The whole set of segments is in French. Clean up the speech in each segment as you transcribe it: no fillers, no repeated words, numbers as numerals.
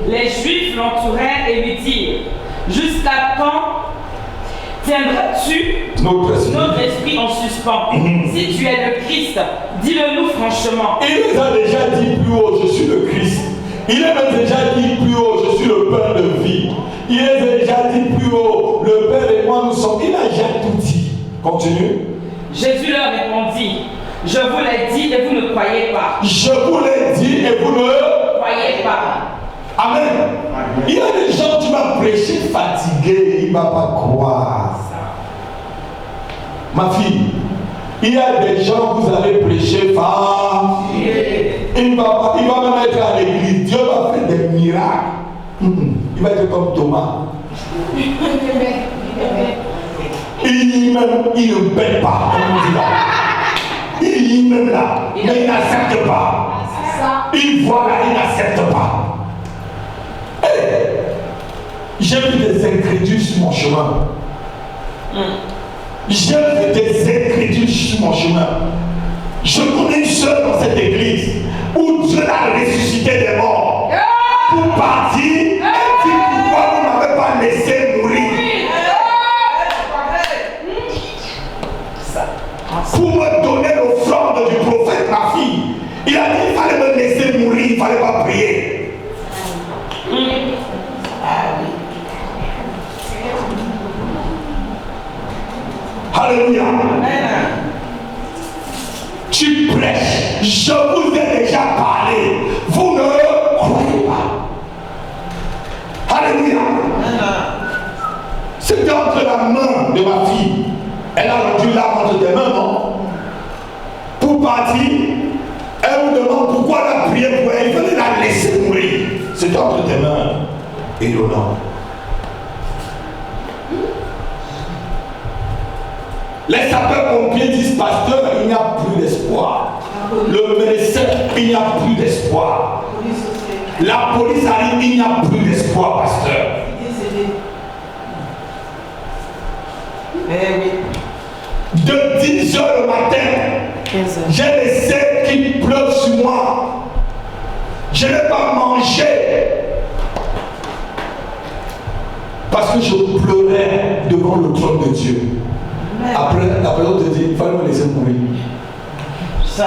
Les Juifs l'entourèrent et lui dirent: jusqu'à quand tiendras-tu notre esprit en suspens? Si tu es le Christ, dis-le-nous franchement. Il nous a déjà dit plus haut: je suis le Christ. Il nous a déjà dit plus haut: je suis le pain de vie. Il nous a déjà dit plus haut: le Père et moi nous sommes. Il a déjà tout dit. Continue. Jésus leur répondit: je vous l'ai dit et vous ne croyez pas. Je vous l'ai dit et vous ne croyez pas. Amen. Il y a des gens qui vont prêcher fatigués, il ne va pas croire. Ma fille, il y a des gens que vous allez prêcher fatigués. Il va même être à l'église. Dieu va faire des miracles. Il va être comme Thomas. Il ne paie pas. Il est même là, mais il n'accepte pas. Il voit là, il n'accepte pas. Hey, j'ai vu des incrédules sur mon chemin. J'ai vu des incrédules sur mon chemin. Je connais une sœur dans cette église où Dieu l'a ressuscité des morts. Pour partir, elle dit: pourquoi vous ne m'avez pas laissé mourir? Pour me donner l'offrande du prophète, ma fille. Il a dit: il fallait me laisser mourir, il ne fallait pas prier. Alléluia. Tu prêches. Je vous ai déjà parlé. Vous ne croyez pas. Alléluia. C'était entre la main de ma fille. Elle a rendu l'âme entre tes mains, non? Pour partir, elle vous demande pourquoi elle a prié pour elle. Il fallait la laisser mourir. C'était entre tes mains. Et non. Les sapeurs-pompiers disent: pasteur, il n'y a plus d'espoir. Le médecin, il n'y a plus d'espoir. La police arrive, il n'y a plus d'espoir, pasteur. De 10 heures le matin, j'ai les cerfs qui pleuvent sur moi. Je n'ai pas mangé. Parce que je pleurais devant le trône de Dieu. Après, la personne te dit, il fallait me laisser mourir. Ça.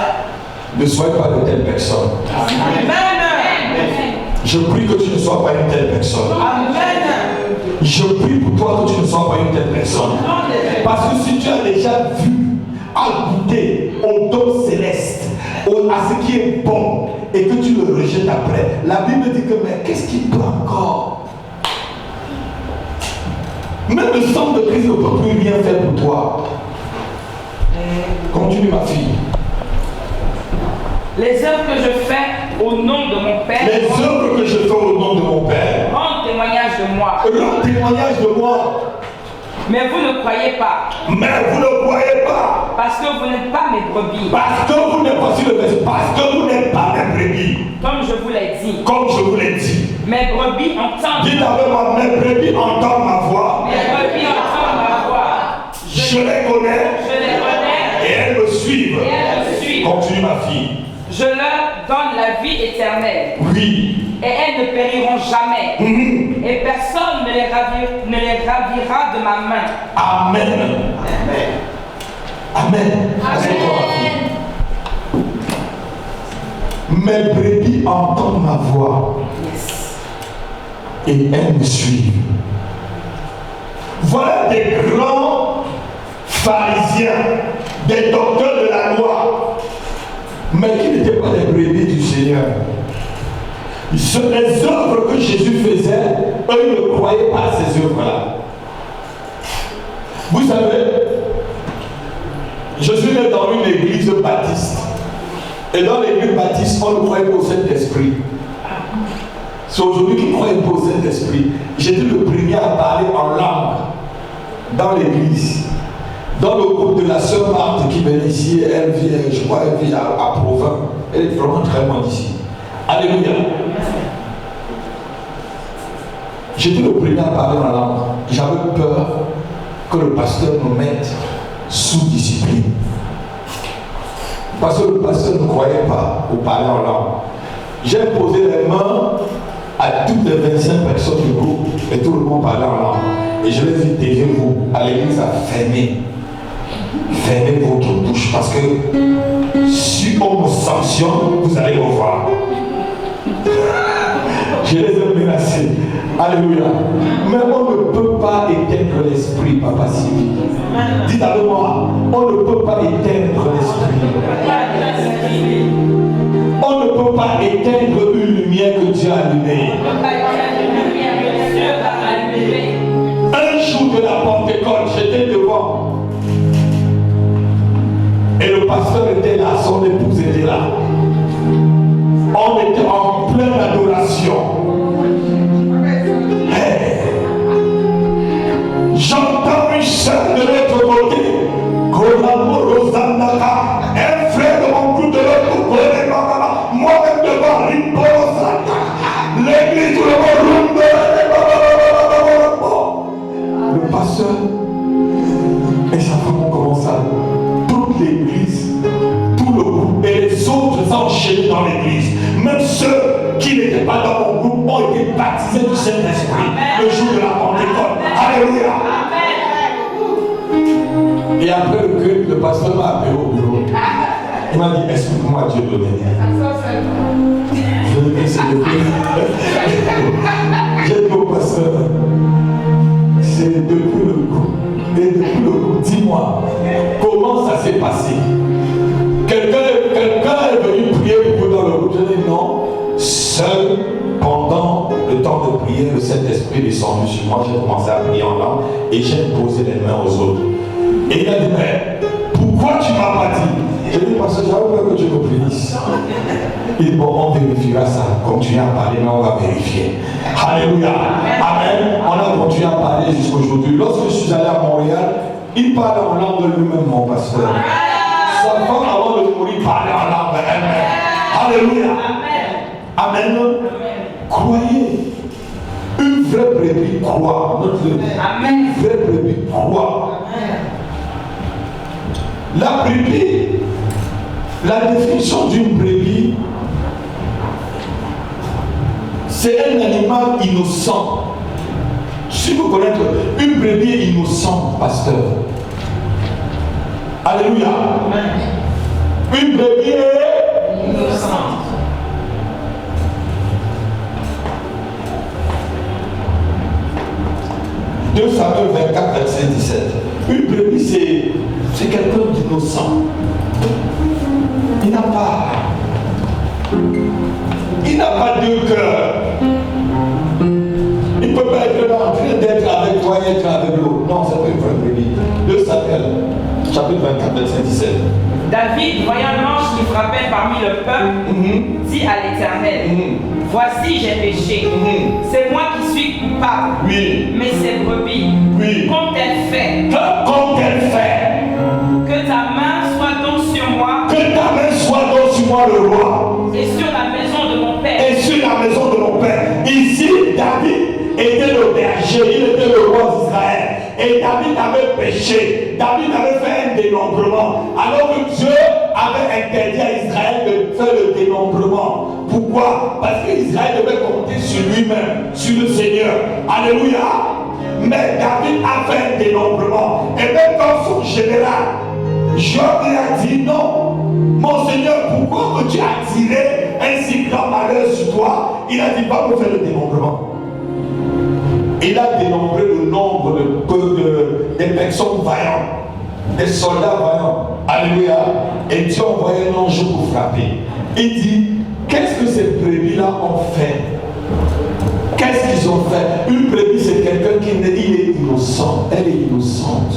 Ne sois pas de telle personne. Amen. Je prie que tu ne sois pas une telle personne. Amen. Je prie pour toi que tu ne sois pas une telle personne. Parce que si tu as déjà vu, à goûter au don céleste, à ce qui est bon, et que tu le rejettes après, la Bible dit que mais qu'est-ce qui peut encore? Même le sang de Christ ne peut plus rien faire pour toi. Continue ma fille. Les œuvres que je fais au nom de mon Père. Les œuvres que je fais au nom de mon Père. Rendent témoignage de moi. Rendent témoignage de moi. Mais vous ne croyez pas. Mais vous ne croyez pas. Parce que vous n'êtes pas mes brebis. Parce que vous n'êtes pas sur le verset. Parce que vous n'êtes pas mes brebis. Comme je vous l'ai dit. Comme je vous l'ai dit. Mes brebis entendent. Dites avec moi, mes brebis entendent ma voix. Mes brebis entendent ma voix. Je les connais. Je les connais. Et elles me suivent. Et elles me suivent. Continue ma fille. Je leur donne la vie éternelle. Oui. Et elles ne périront jamais. Et personne ne les ravira de ma main. Amen. Amen. Amen. Mes brebis entendent ma voix. Yes. Et elles me suivent. Voilà des grands pharisiens, des docteurs de la loi, mais qui n'étaient pas des brebis du Seigneur. Les œuvres que Jésus faisait, eux ne croyaient pas à ces œuvres-là. Vous savez, je suis né dans une église baptiste. Et dans l'église baptiste, on ne croyait pas au Saint-Esprit. C'est aujourd'hui qu'ils ne croient pas au Saint-Esprit. J'étais le premier à parler en langue dans l'église. Dans le groupe de la sœur Marthe qui venait ici, elle vit, je crois, elle vit à Provins. Elle est vraiment très loin d'ici. Alléluia. J'étais le premier à parler en langue. J'avais peur que le pasteur me mette sous discipline. Parce que le pasteur ne croyait pas au parler en langue. J'ai posé les mains à toutes les 25 personnes du groupe et tout le monde parlait en langue. Et je les ai dit, taisez-vous, à l'église à fermer. Fermez votre bouche parce que si on me sanctionne, vous allez me voir. Je les ai menacés. Alléluia. Mais on ne peut pas éteindre l'esprit, Papa Sylvie. Dites avec moi, on ne peut pas éteindre l'esprit. On ne peut pas éteindre une lumière que Dieu a allumée. Un jour de la Pentecôte, j'étais devant. Et le pasteur était là, son épouse était là. On était en pleine adoration. Hey. J'entends une sœur de l'autre côté. Un frère de mon groupe de l'autre côté. Moi-même devant l'église, tout le monde. Le pasteur et sa femme ont commencé à toute l'église, tout le groupe et les autres enchaînés dans l'église. Même ceux qui n'étaient pas dans mon groupe ont été baptisés du Saint-Esprit le jour de la Pentecôte. Alléluia. Et après le culte, le pasteur m'a appelé au bureau. Il m'a dit, explique-moi Dieu donné. Je lui ai dit, c'est depuis. J'ai dit au pasteur, c'est depuis le groupe. Et depuis le groupe, dis-moi, comment ça s'est passé? Quelqu'un est venu prier pour vous dans le groupe. Je dis non. Seul, pendant le temps de prière, le Saint-Esprit est descendu sur moi. J'ai commencé à prier en langue et j'ai posé les mains aux autres. Et il a dit, mais pourquoi tu ne m'as pas dit? J'ai dit, parce que j'avais peur que tu me bénisses. Il dit, bon, on vérifiera ça. Continue à parler, mais on va vérifier. Alléluia. Amen. On a continué à parler jusqu'aujourd'hui. Lorsque je suis allé à Montréal, il parlait en langue de lui-même, mon pasteur. Sa femme, avant de mourir, parlait en langue. Amen. Alléluia. Amen. Croyez. Une vraie brebis croit. Une vraie brebis croit. La brebis, la définition d'une brebis, c'est un animal innocent. Si vous connaissez une brebis innocente, pasteur. Alléluia. Une brebis innocente. Deux Samuel 24, verset 17. Une brebis, c'est quelqu'un d'innocent. Il n'a pas de cœur. Il ne peut pas être en train d'être avec toi et être avec l'autre. Non, c'est pas une vraie brebis. 2 Samuel, chapitre 24, verset 17. David, voyant l'ange qui frappait parmi le peuple, dit à l'Éternel, voici j'ai péché, c'est moi qui suis coupable, mais ces brebis, qu'ont-elles fait? Qu'ont-elles fait? Que ta main soit donc sur moi, que ta main soit donc sur moi le roi, et sur la maison de mon père. Et sur la maison de mon père. Ici, David était le berger, il était le roi d'Israël. Et David avait péché. David avait fait un dénombrement. Alors que Dieu avait interdit à Israël de faire le dénombrement. Pourquoi? Parce qu'Israël devait compter sur lui-même, sur le Seigneur. Alléluia. Mais David a fait un dénombrement. Et même dans son général, Joab lui a dit non. Mon Seigneur, pourquoi que tu as tiré un si grand malheur sur toi? Il a dit, va me faire le dénombrement. Il a dénombré le nombre des personnes vaillantes, des soldats vaillants. Alléluia. Et Dieu a envoyé un ange pour frapper. Il dit, qu'est-ce que ces brebis-là ont fait? Qu'est-ce qu'ils ont fait? Une brebis, c'est quelqu'un qui est innocent. Elle est innocente.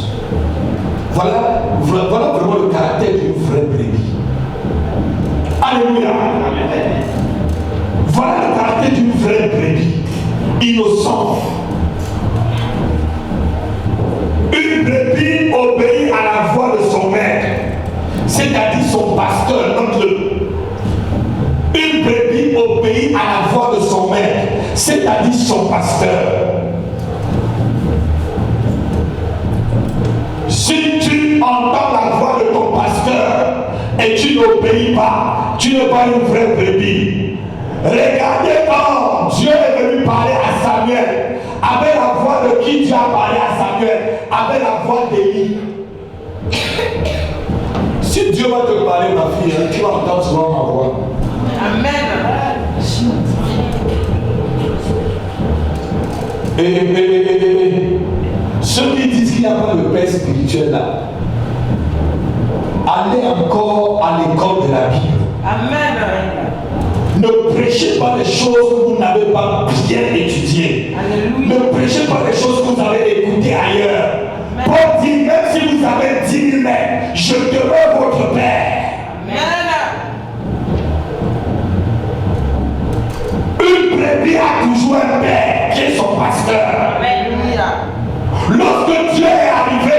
Voilà vraiment le caractère d'une vraie brebis. Alléluia. Voilà le caractère d'une vraie brebis. Innocente. Une brebis obéit à la voix de son maître, c'est-à-dire son pasteur. Une brebis obéit à la voix de son maître, c'est-à-dire son pasteur. Si tu entends la voix de ton pasteur et tu n'obéis pas, tu n'es pas une vraie brebis. Regardez quand Dieu est venu parler à Samuel, avec la voix de qui Dieu a parlé à Samuel, avec la voix d'Élie. Si Dieu va te parler, ma fille, tu vas entendre souvent ma voix. Amen. Ceux qui disent qu'il n'y a pas de paix spirituelle là, allez encore à l'école de la Bible. Amen. Ne prêchez pas des choses que vous n'avez pas bien étudiées. Alléluia. Ne prêchez pas des choses que vous avez écoutées ailleurs. Paul dit, même si vous avez 10 000 mètres, je demeure votre Père. Une brebis a toujours un père qui est son pasteur. Lorsque Dieu est arrivé,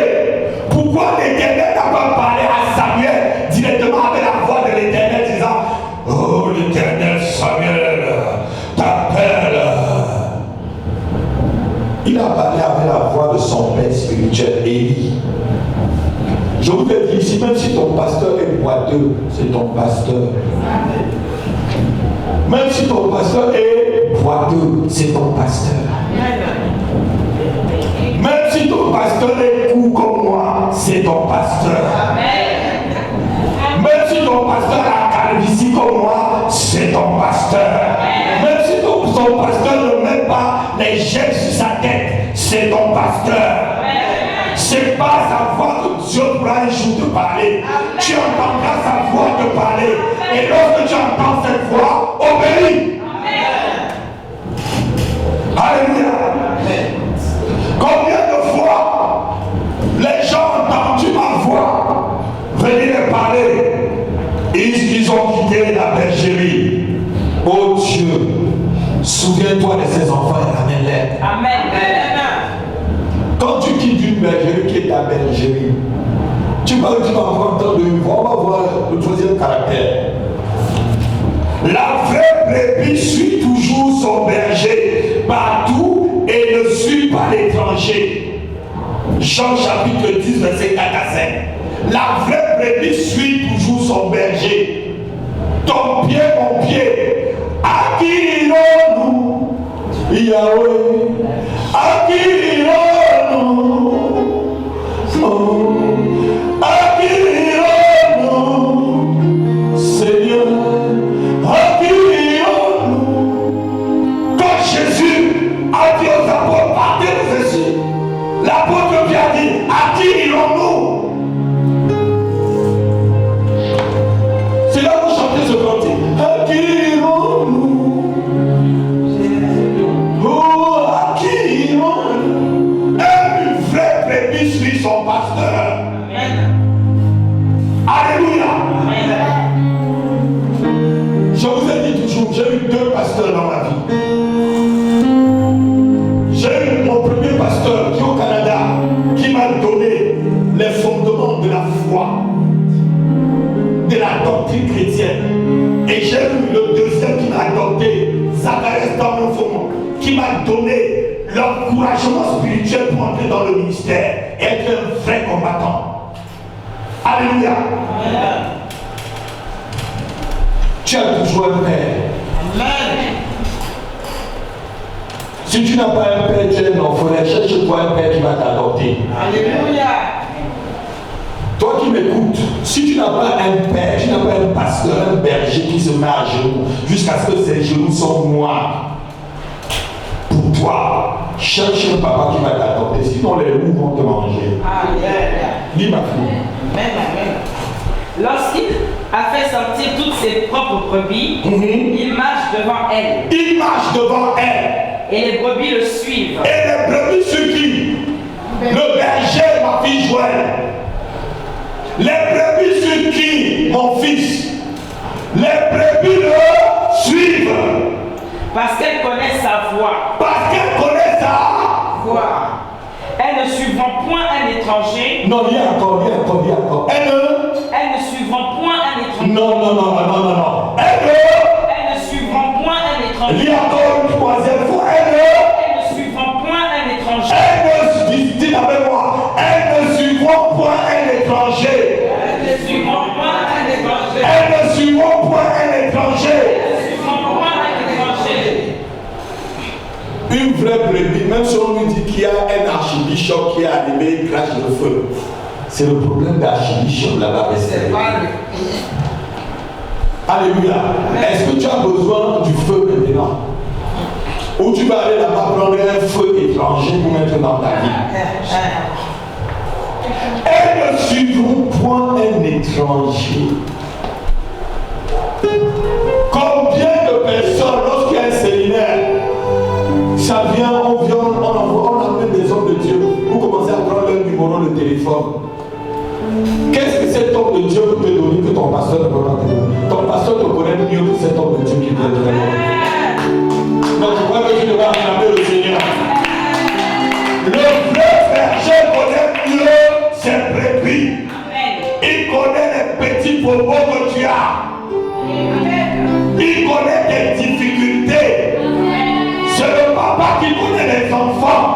pourquoi l'Éternel n'a pas parlé à Samuel directement avec la voix de l'Éternel disant, oh l'Éternel, Samuel t'appelle. Il a parlé avec la voix de son père spirituel, Élie. Je vous ai dit ici, même si ton pasteur est boiteux, c'est ton pasteur. Même si ton pasteur est boiteux, c'est ton pasteur. Même si ton pasteur est court comme moi, c'est ton pasteur. Même si ton pasteur a calvitie comme moi, c'est ton pasteur. Même si ton pasteur ne met pas les gemmes sur sa tête, c'est ton pasteur. C'est pas sa voix que Dieu pourra un jour te parler. Tu entendras sa voix te parler. Et lorsque tu entends cette voix, obéis. Alléluia. Combien de fois les gens ont entendu ma voix venir les parler, ils ont quitté la bergerie. Oh Dieu, souviens-toi de ces enfants et ramène-les. Amen. Quand tu quittes une bergerie qui est ta bergerie, tu vas encore entendre une voix. On va voir le troisième caractère. La vraie brebis suit toujours son berger partout et ne suit pas l'étranger. Jean chapitre 10, verset 4 à 5. La vraie brebis suit toujours son berger. Ton pied, mon pied, à qui irons-nous? Yahweh, À qui irons-nous? À qui irons-nous, Seigneur? À qui irons-nous? Quand Jésus a dit aux apôtres, partez vous ici, l'apôtre Pierre dit, à qui irons-nous? C'est là où vous chantez ce cantique. À qui irons-nous? Oh, à qui irons-nous? Une vraie brebis suit son pasteur. Amen. Alléluia. Amen. Je vous ai dit toujours, j'ai eu 2 pasteurs dans ma vie. J'ai eu mon premier pasteur qui est au Canada, qui m'a donné les fondements de la foi, de la doctrine chrétienne. Et j'ai eu le deuxième qui m'a adopté, Zacharias Damon, qui m'a donné l'encouragement spirituel pour entrer dans le ministère et être un vrai combattant. Alléluia. Tu as toujours un père. Amen. Si tu n'as pas un père, tu es un orphelin. Cherche-toi un père qui va t'adopter. Alléluia. Toi qui m'écoutes, si tu n'as pas un père, tu n'as pas un pasteur, un berger qui se met à genoux jusqu'à ce que ses genoux soient noirs, pour toi, cherche un papa qui va t'adopter. Sinon, les loups vont te manger. Alléluia. Dis ma fille. Amen, amen. Lorsqu'il a fait sortir toutes ses propres brebis, il marche devant elles. Il marche devant elle. Et les brebis le suivent. Et les brebis suivent qui? Le berger, ma fille Joël. Les brebis suivent qui, mon fils? Les brebis le suivent. Parce qu'elles connaissent sa voix. Parce qu'elles connaissent sa Voix. Elles ne suivront point un étranger. Non, il y a encore. Elle Elles ne suivront point un étranger. non. Elle Elles ne suivront point un il étranger. y a encore une troisième fois. Elles ne suivront point un étranger. Dis avec moi. Elles ne suivront point un étranger. Elles ne suivront point un étranger. Elles ne suivront point un étranger. Elles ne suivront point un étranger. Une vraie brebis, même si on lui dit qu'il y a un archibishop qui est arrivé, il crache le feu. C'est le problème d'archibishop là-bas. Alléluia. Est-ce que tu as besoin du feu maintenant? Ou tu vas aller là-bas prendre un feu étranger pour mettre dans ta vie? Elles ne suivront point un étranger. Combien de personnes, lorsqu'il y a un séminaire, ça vient, on appelle des hommes de Dieu, vous commencez à prendre leur numéro de téléphone. Qu'est-ce que cet homme de Dieu peut te donner que ton pasteur ne peut pas te donner? Ton pasteur te connaît mieux que cet homme de Dieu qui vient de te donner. Donc je crois que tu devrais acclamer le Seigneur. Le vrai berger connaît mieux ses brebis. Il connaît les petits bobos que tu as. Il connaît tes difficultés. C'est le papa qui connaît les enfants.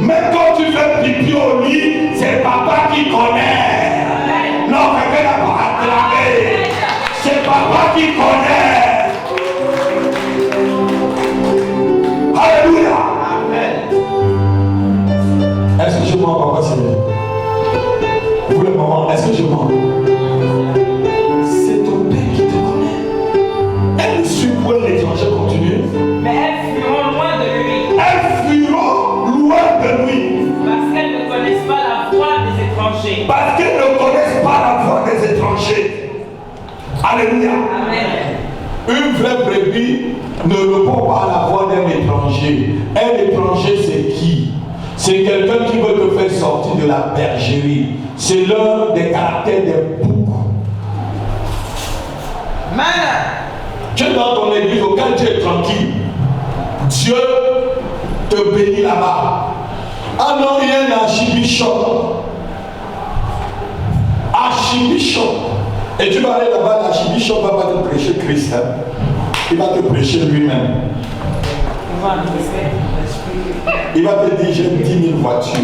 Même quand tu fais pipi au lit, c'est le papa qui connaît. Non, quelqu'un n'a pas acclamé. C'est papa qui connaît. Alléluia. Est-ce que je mens, papa Seigneur? Vous le maman, est-ce que je mens? C'est ton père qui te connaît. Elle suit pour l'étranger continue. Mais elles fuiront loin de lui. Elles fuiront loin de lui. Parce qu'elles ne connaissent pas la voix des étrangers. Parce qu'elles ne connaissent pas la voix des étrangers. Alléluia. Amen. Une vraie brebis ne répond pas à la voix d'un étranger. Un étranger, c'est qui? C'est quelqu'un qui veut te faire sortir de la bergerie. C'est l'un des caractères des boucs. Amen. Tu es dans ton église, auquel tu es tranquille. Dieu te bénit là-bas. Ah non, il y a un archibishop. Archibishop. Et tu vas aller là-bas, l'archibishop va pas te prêcher Christ. Hein? Il va te prêcher lui-même. Il va te dire, j'ai 10 000 voitures.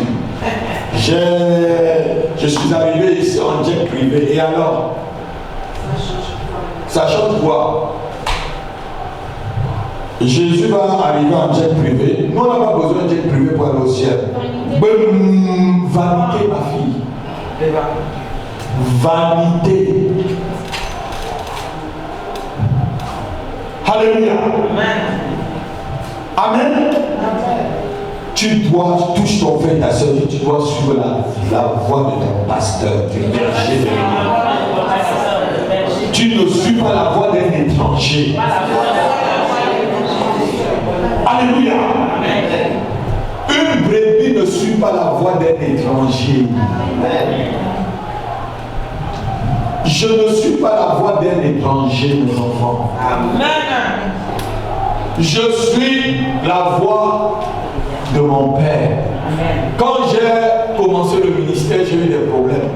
Je suis arrivé ici en jet privé. Et alors? Ça change quoi? Jésus va arriver en jet privé. Nous, on n'a pas besoin d'être privé pour aller au ciel. Vanité, ma fille. Vanité. Alléluia. Amen. Tu dois, touche ton frère, ta soeur, tu dois suivre la voie de ton pasteur, du berger. Tu ne suis pas la voie d'un étranger. Alléluia. Une brebis ne suit pas la voie d'un étranger. Je ne suis pas la voie d'un étranger, mes enfants. Amen. Je suis la voie de mon Père. Quand j'ai commencé le ministère, j'ai eu des problèmes.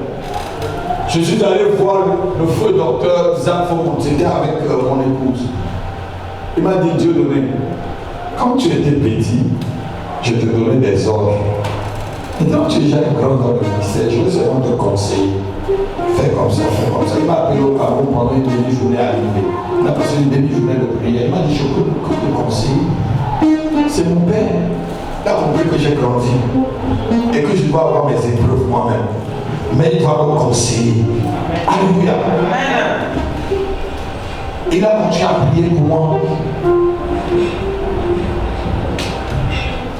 Je suis allé voir le feu docteur Zafon, c'était avec mon épouse. Il m'a dit, Dieu donné, quand tu étais petit, je te donnais des ordres. Maintenant tu es déjà grand dans le ministère, je vais seulement te conseiller. Fais comme ça, fais comme ça. Il m'a appelé au Cameroun pendant une demi-journée à l'arrivée. Il a passé une demi-journée de prière. Il m'a dit, je peux te conseiller. C'est mon père. Il a compris que j'ai grandi et que je dois avoir mes épreuves moi-même. Mais il doit me conseiller. Alléluia. Il a continué à prier pour moi.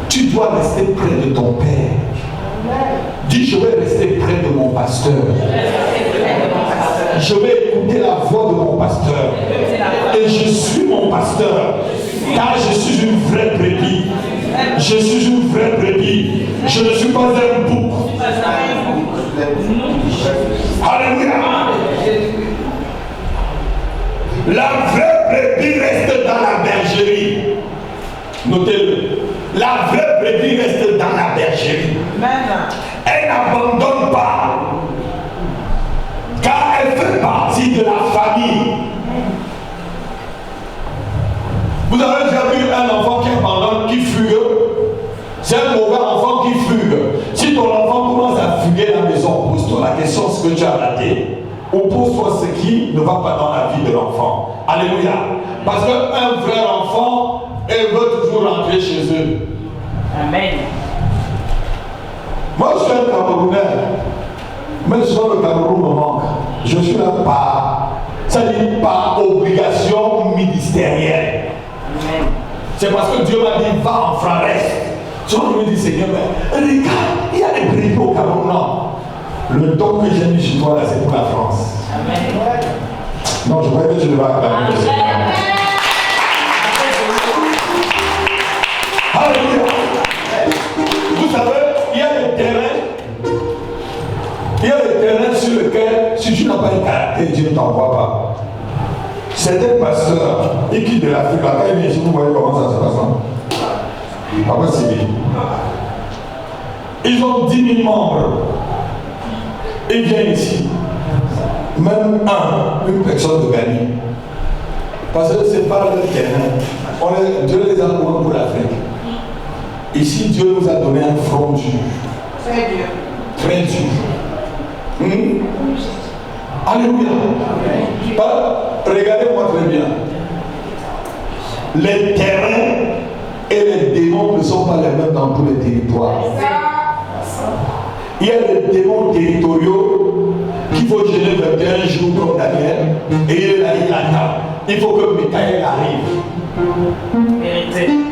Tu dois rester près de ton père. Dis, je vais rester près de mon pasteur. Je vais écouter la voix de mon pasteur. Et je suis mon pasteur. Car je suis une vraie brebis. Je suis une vraie brebis. Je ne suis pas un bouc. Alléluia. La vraie brebis reste dans la bergerie. Notez-le. La vraie brebis reste dans la bergerie. Elle n'abandonne pas. Car elle fait partie de la famille. Vous avez déjà vu un enfant qui abandonne, qui fugue. C'est un mauvais enfant qui fugue. Si ton enfant commence à fuguer à la maison, pose-toi la question ce que tu as raté. Ou pose-toi ce qui ne va pas dans la vie de l'enfant. Alléluia. Parce qu'un vrai enfant, elle veut toujours rentrer chez eux. Amen. Moi, je suis un Camerounais. Mais souvent le Cameroun me manque. Je suis là par obligation ministérielle. C'est parce que Dieu m'a dit, va en Flandre. Souvent je me dis, Seigneur, mais regarde, il y a des brebis au Cameroun. Non. Le don que j'ai mis chez toi là, c'est pour la France. Amen. Non, je crois que tu devrais acclamer le Seigneur. Alléluia. Vous savez, il y a des terrains sur lesquels, si tu n'as pas un caractère, Dieu ne t'envoie pas. Certains pasteurs, ils quittent de l'Afrique, quand ils viennent ici, vous voyez comment ça se passe. Papa Sylvie. Ils ont 10 000 membres. Ils viennent ici. Même une personne de gagner. Parce que c'est pas le terrain. Dieu les a donnés pour l'Afrique. Ici, Dieu nous a donné un front dur. Très dur. Très dur. Alléluia. Regardez-moi très bien. Les terrains et les démons ne sont pas les mêmes dans tous les territoires. Il y a des démons territoriaux qu'il faut gêner 21 jours comme Daniel. Et il attend. Il faut que Michael arrive.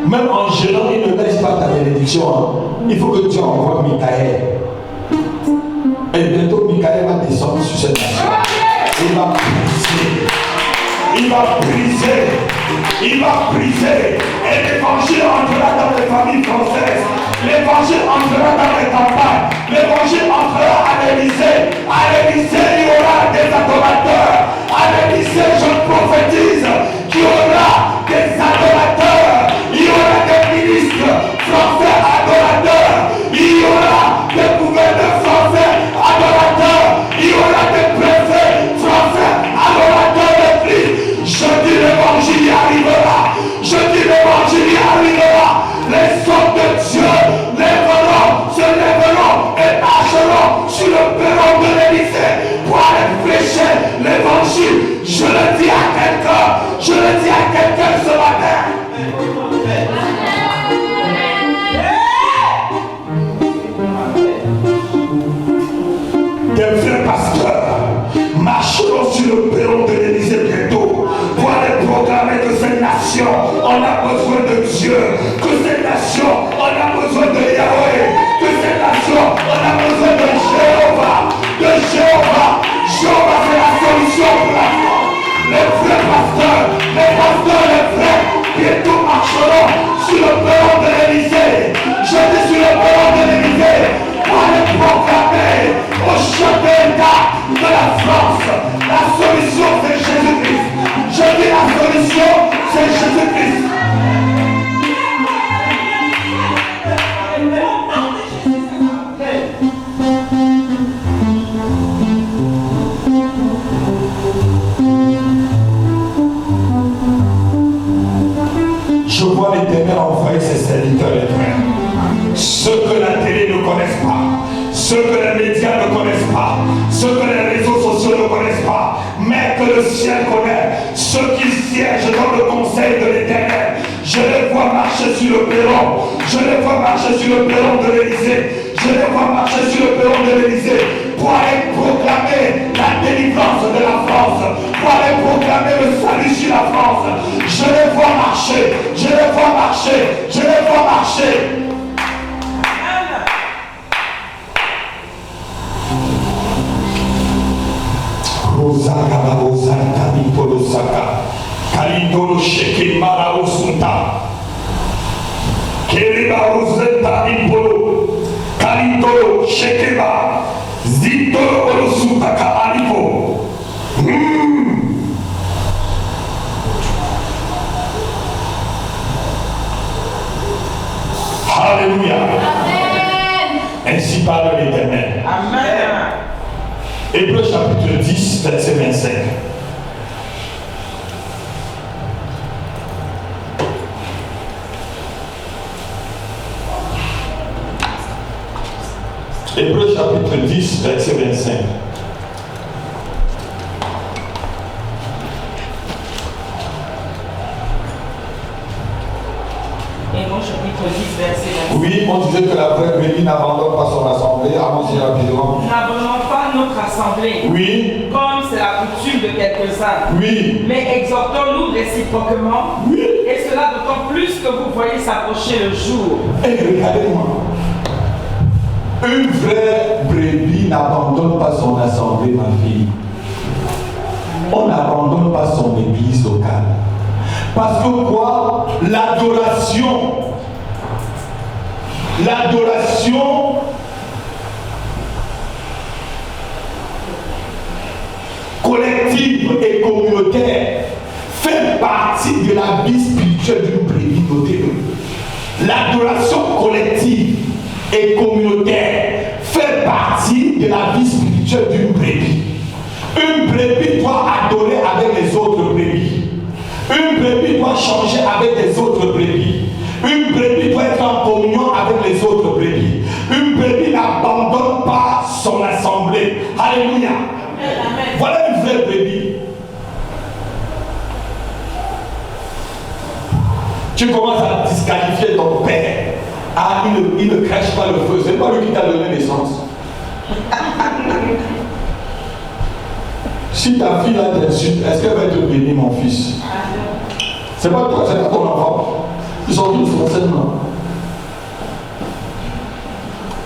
Même en gênant, il ne laisse pas ta bénédiction. Hein. Il faut que tu envoies Michael. Et bientôt, Michael va descendre sur cette nation. Il va briser. Il va briser. Il va briser. Et l'évangile entrera dans les familles françaises. L'évangile entrera dans les campagnes. L'évangile entrera à l'Élysée. À l'Élysée, il y aura des adorateurs. À l'Élysée, je prophétise qu'il y aura des adorateurs. Il y aura des ministres français adorateurs. Il y aura des gouverneurs français adorateurs. Il y aura des préfets français adorateurs de Christ. Je dis l'évangile y arrivera. Je dis l'évangile y arrivera. Les hommes de Dieu se lèveront et marcheront sur le perron de l'Élysée pour aller prêcher l'évangile. Je vois l'Éternel envoyer ses serviteurs, les frères. Ceux que la télé ne connaissent pas, ceux que les médias ne connaissent pas, ceux que les réseaux sociaux ne connaissent pas, mais que le ciel connaît, ceux qui siègent dans le conseil de l'Éternel. Je les vois marcher sur le perron, je les vois marcher sur le perron de l'Élysée, je les vois marcher sur le perron de l'Élysée pour aller proclamer la délivrance de la France, pour aller proclamer le salut sur la France. Je les vois marcher, je les vois marcher, je les vois marcher. Rosaka babosanta bipolosaka kalindolo sheke mara osunta keriba rosenta bipolo kalindolo sheke ba zitolo olosunta kalalipo. Alléluia. Amen. Ainsi parle l'Éternel. Amen. Hébreux chapitre 10, verset 25. Hébreux chapitre 10, verset 25. Hébreux chapitre 10, verset 25. Oui, on disait que la vraie brebis n'abandonne pas son assemblée. Allons-y rapidement. N'abandonnons pas notre assemblée. Oui. Comme c'est la coutume de quelques-uns. Oui. Mais exhortons-nous réciproquement. Oui. Et cela d'autant plus que vous voyez s'approcher le jour. Et regardez-moi. Une vraie brebis n'abandonne pas son assemblée, ma fille. On n'abandonne pas son église locale. Parce que quoi? L'adoration collective et communautaire fait partie de la vie spirituelle d'une brebis. Notez-le. L'adoration collective et communautaire fait partie de la vie spirituelle d'une brebis. Une brebis doit adorer avec les autres brebis. Une brebis doit changer avec les autres brebis. Une brebis doit être en communion avec les autres brebis. Une brebis n'abandonne pas son assemblée. Alléluia. Amen. Voilà une vraie brebis. Tu commences à disqualifier ton père. Ah, il ne crèche pas le feu. C'est pas lui qui t'a donné naissance. Si ta fille a t'insulte, est-ce qu'elle va te bénir, mon fils? C'est pas toi, c'est pas ton enfant. Ils sont tous français, non?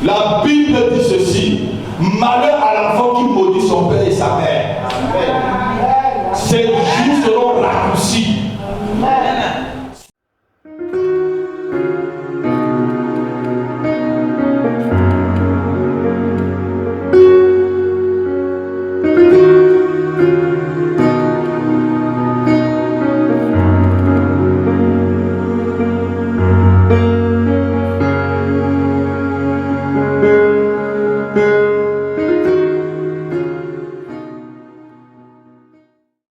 La Bible dit ceci: malheur à l'enfant qui maudit son père et sa mère. C'est juste selon raccourci.